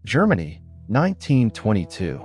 Germany, 1922.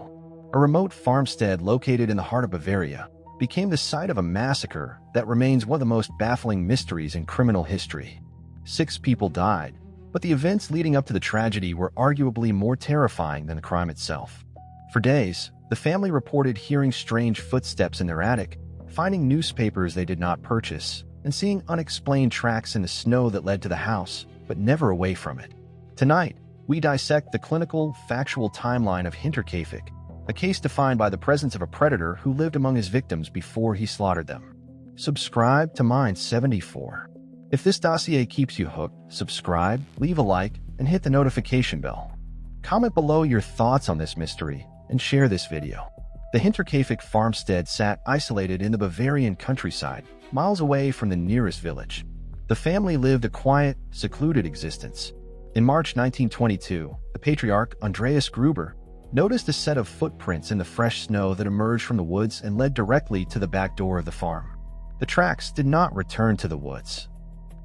A remote farmstead located in the heart of Bavaria became the site of a massacre that remains one of the most baffling mysteries in criminal history. 6 people died, but the events leading up to the tragedy were arguably more terrifying than the crime itself. For days, the family reported hearing strange footsteps in their attic, finding newspapers they did not purchase, and seeing unexplained tracks in the snow that led to the house, but never away from it. Tonight, we dissect the clinical, factual timeline of Hinterkaifeck, a case defined by the presence of a predator who lived among his victims before he slaughtered them. Subscribe to Mind 74. If this dossier keeps you hooked, subscribe, leave a like, and hit the notification bell. Comment below your thoughts on this mystery and share this video. The Hinterkaifeck farmstead sat isolated in the Bavarian countryside, miles away from the nearest village. The family lived a quiet, secluded existence. In March 1922, the patriarch, Andreas Gruber, noticed a set of footprints in the fresh snow that emerged from the woods and led directly to the back door of the farm. The tracks did not return to the woods.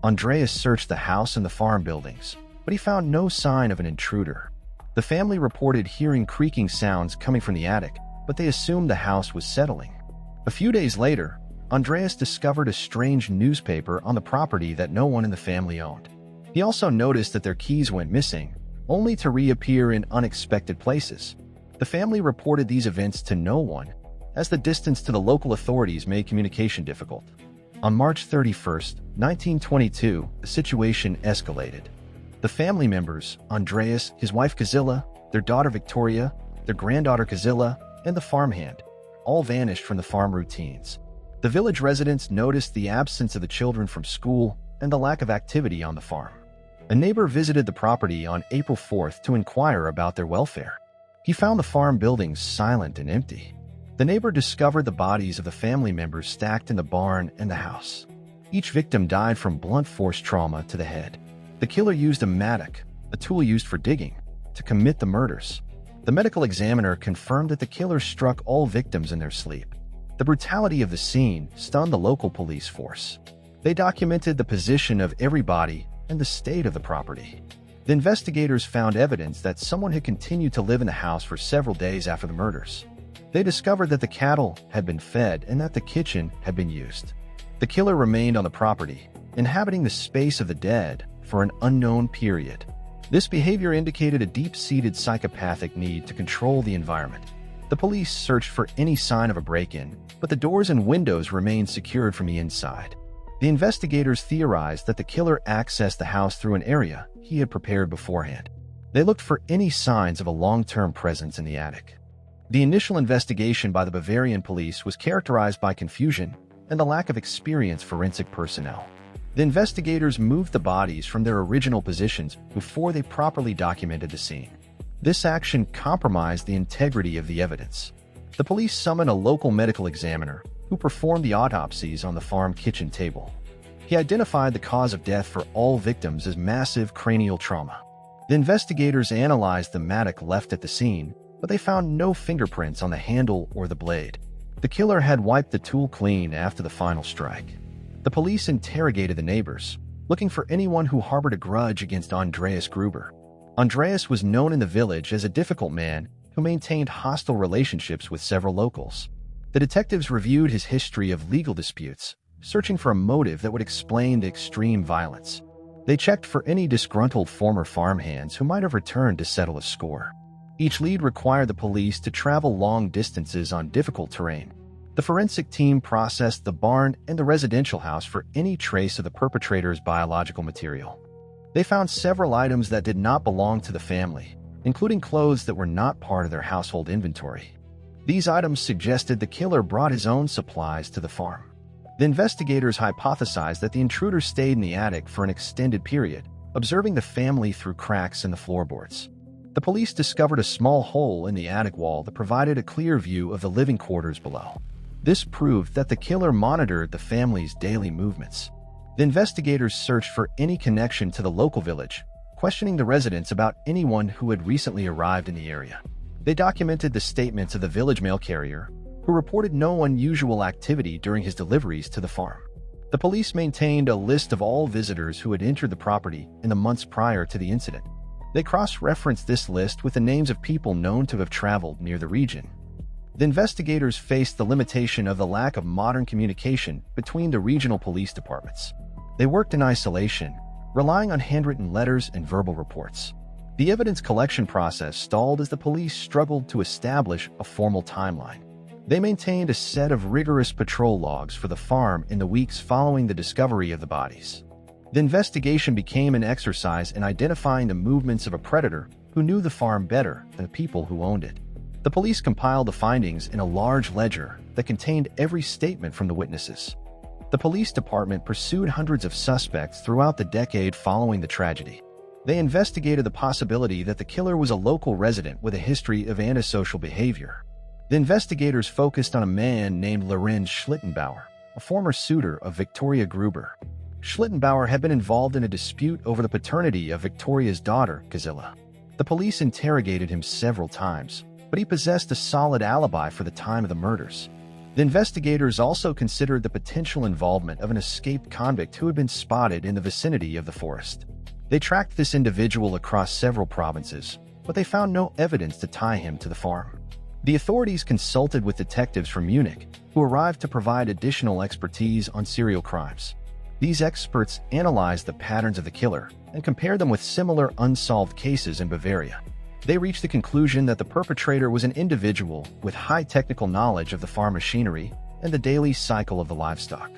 Andreas searched the house and the farm buildings, but he found no sign of an intruder. The family reported hearing creaking sounds coming from the attic, but they assumed the house was settling. A few days later, Andreas discovered a strange newspaper on the property that no one in the family owned. He also noticed that their keys went missing, only to reappear in unexpected places. The family reported these events to no one, as the distance to the local authorities made communication difficult. On March 31, 1922, the situation escalated. The family members, Andreas, his wife Kazilla, their daughter Victoria, their granddaughter Kazilla, and the farmhand, all vanished from the farm routines. The village residents noticed the absence of the children from school and the lack of activity on the farm. A neighbor visited the property on April 4th to inquire about their welfare. He found the farm buildings silent and empty. The neighbor discovered the bodies of the family members stacked in the barn and the house. Each victim died from blunt force trauma to the head. The killer used a mattock, a tool used for digging, to commit the murders. The medical examiner confirmed that the killer struck all victims in their sleep. The brutality of the scene stunned the local police force. They documented the position of every body and the state of the property. The investigators found evidence that someone had continued to live in the house for several days after the murders. They discovered that the cattle had been fed and that the kitchen had been used. The killer remained on the property, inhabiting the space of the dead for an unknown period. This behavior indicated a deep-seated psychopathic need to control the environment. The police searched for any sign of a break-in, but the doors and windows remained secured from the inside. The investigators theorized that the killer accessed the house through an area he had prepared beforehand. They looked for any signs of a long-term presence in the attic. The initial investigation by the Bavarian police was characterized by confusion and the lack of experienced forensic personnel. The investigators moved the bodies from their original positions before they properly documented the scene. This action compromised the integrity of the evidence. The police summoned a local medical examiner who performed the autopsies on the farm kitchen table. He identified the cause of death for all victims as massive cranial trauma. The investigators analyzed the mattock left at the scene, but they found no fingerprints on the handle or the blade. The killer had wiped the tool clean after the final strike. The police interrogated the neighbors, looking for anyone who harbored a grudge against Andreas Gruber. Andreas was known in the village as a difficult man who maintained hostile relationships with several locals. The detectives reviewed his history of legal disputes, searching for a motive that would explain the extreme violence. They checked for any disgruntled former farmhands who might have returned to settle a score. Each lead required the police to travel long distances on difficult terrain. The forensic team processed the barn and the residential house for any trace of the perpetrator's biological material. They found several items that did not belong to the family, including clothes that were not part of their household inventory. These items suggested the killer brought his own supplies to the farm. The investigators hypothesized that the intruder stayed in the attic for an extended period, observing the family through cracks in the floorboards. The police discovered a small hole in the attic wall that provided a clear view of the living quarters below. This proved that the killer monitored the family's daily movements. The investigators searched for any connection to the local village, questioning the residents about anyone who had recently arrived in the area. They documented the statements of the village mail carrier, who reported no unusual activity during his deliveries to the farm. The police maintained a list of all visitors who had entered the property in the months prior to the incident. They cross-referenced this list with the names of people known to have traveled near the region. The investigators faced the limitation of the lack of modern communication between the regional police departments. They worked in isolation, relying on handwritten letters and verbal reports. The evidence collection process stalled as the police struggled to establish a formal timeline. They maintained a set of rigorous patrol logs for the farm in the weeks following the discovery of the bodies. The investigation became an exercise in identifying the movements of a predator who knew the farm better than the people who owned it. The police compiled the findings in a large ledger that contained every statement from the witnesses. The police department pursued hundreds of suspects throughout the decade following the tragedy. They investigated the possibility that the killer was a local resident with a history of antisocial behavior. The investigators focused on a man named Lorenz Schlittenbauer, a former suitor of Victoria Gruber. Schlittenbauer had been involved in a dispute over the paternity of Victoria's daughter, Gazilla. The police interrogated him several times, but he possessed a solid alibi for the time of the murders. The investigators also considered the potential involvement of an escaped convict who had been spotted in the vicinity of the forest. They tracked this individual across several provinces, but they found no evidence to tie him to the farm. The authorities consulted with detectives from Munich, who arrived to provide additional expertise on serial crimes. These experts analyzed the patterns of the killer and compared them with similar unsolved cases in Bavaria. They reached the conclusion that the perpetrator was an individual with high technical knowledge of the farm machinery and the daily cycle of the livestock.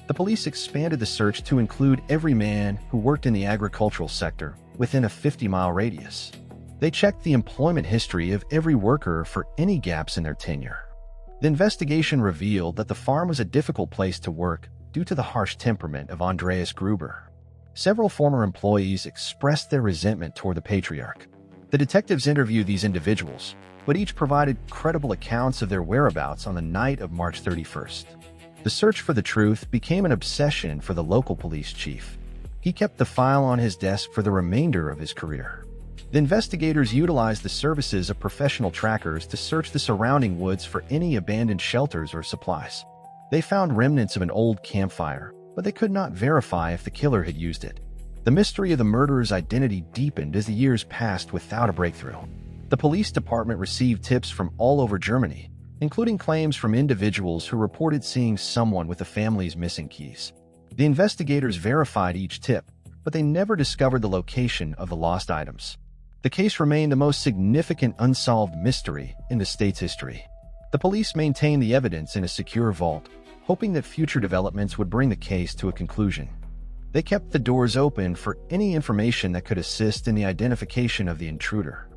The police expanded the search to include every man who worked in the agricultural sector within a 50-mile radius. They checked the employment history of every worker for any gaps in their tenure. The investigation revealed that the farm was a difficult place to work due to the harsh temperament of Andreas Gruber. Several former employees expressed their resentment toward the patriarch. The detectives interviewed these individuals, but each provided credible accounts of their whereabouts on the night of March 31st. The search for the truth became an obsession for the local police chief. He kept the file on his desk for the remainder of his career. The investigators utilized the services of professional trackers to search the surrounding woods for any abandoned shelters or supplies. They found remnants of an old campfire, but they could not verify if the killer had used it. The mystery of the murderer's identity deepened as the years passed without a breakthrough. The police department received tips from all over Germany, including claims from individuals who reported seeing someone with the family's missing keys. The investigators verified each tip, but they never discovered the location of the lost items. The case remained the most significant unsolved mystery in the state's history. The police maintained the evidence in a secure vault, hoping that future developments would bring the case to a conclusion. They kept the doors open for any information that could assist in the identification of the intruder.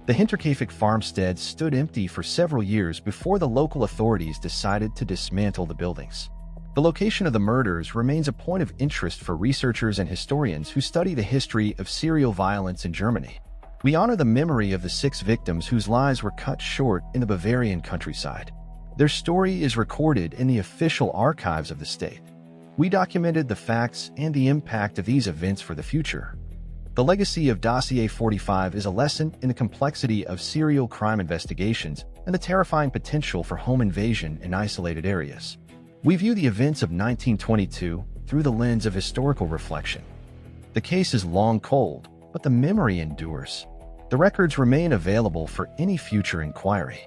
The Hinterkaifeck farmstead stood empty for several years before the local authorities decided to dismantle the buildings. The location of the murders remains a point of interest for researchers and historians who study the history of serial violence in Germany. We honor the memory of the 6 victims whose lives were cut short in the Bavarian countryside. Their story is recorded in the official archives of the state. We documented the facts and the impact of these events for the future. The legacy of Dossier 45 is a lesson in the complexity of serial crime investigations and the terrifying potential for home invasion in isolated areas. We view the events of 1922 through the lens of historical reflection. The case is long cold, but the memory endures. The records remain available for any future inquiry.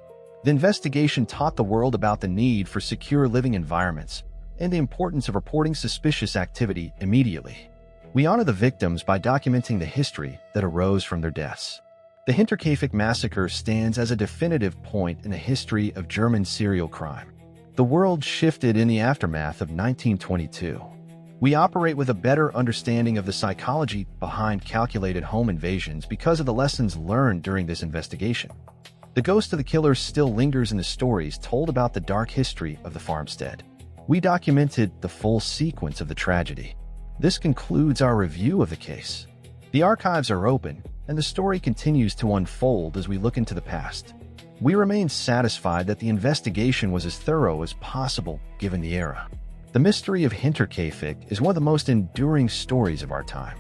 The investigation taught the world about the need for secure living environments and the importance of reporting suspicious activity immediately. We honor the victims by documenting the history that arose from their deaths. The Hinterkaifeck massacre stands as a definitive point in the history of German serial crime. The world shifted in the aftermath of 1922. We operate with a better understanding of the psychology behind calculated home invasions because of the lessons learned during this investigation. The ghost of the killer still lingers in the stories told about the dark history of the farmstead. We documented the full sequence of the tragedy. This concludes our review of the case. The archives are open, and the story continues to unfold as we look into the past. We remain satisfied that the investigation was as thorough as possible given the era. The mystery of Hinterkaifeck is one of the most enduring stories of our time.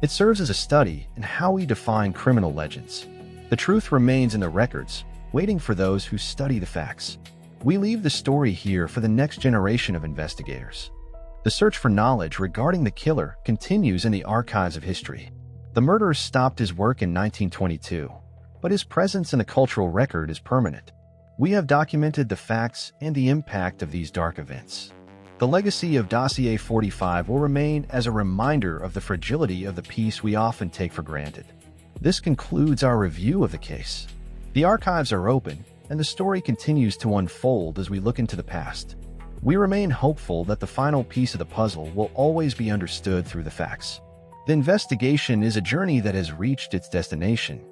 It serves as a study in how we define criminal legends. The truth remains in the records, waiting for those who study the facts. We leave the story here for the next generation of investigators. The search for knowledge regarding the killer continues in the archives of history. The murderer stopped his work in 1922, but his presence in the cultural record is permanent. We have documented the facts and the impact of these dark events. The legacy of Dossier 45 will remain as a reminder of the fragility of the peace we often take for granted. This concludes our review of the case. The archives are open, and the story continues to unfold as we look into the past. We remain hopeful that the final piece of the puzzle will always be understood through the facts. The investigation is a journey that has reached its destination.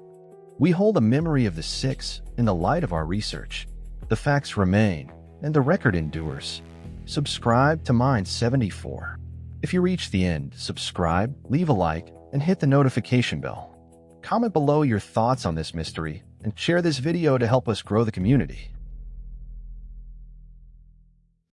We hold a memory of the six in the light of our research. The facts remain, and the record endures. Subscribe to Mind 74. If you reach the end, subscribe, leave a like, and hit the notification bell. Comment below your thoughts on this mystery, and share this video to help us grow the community.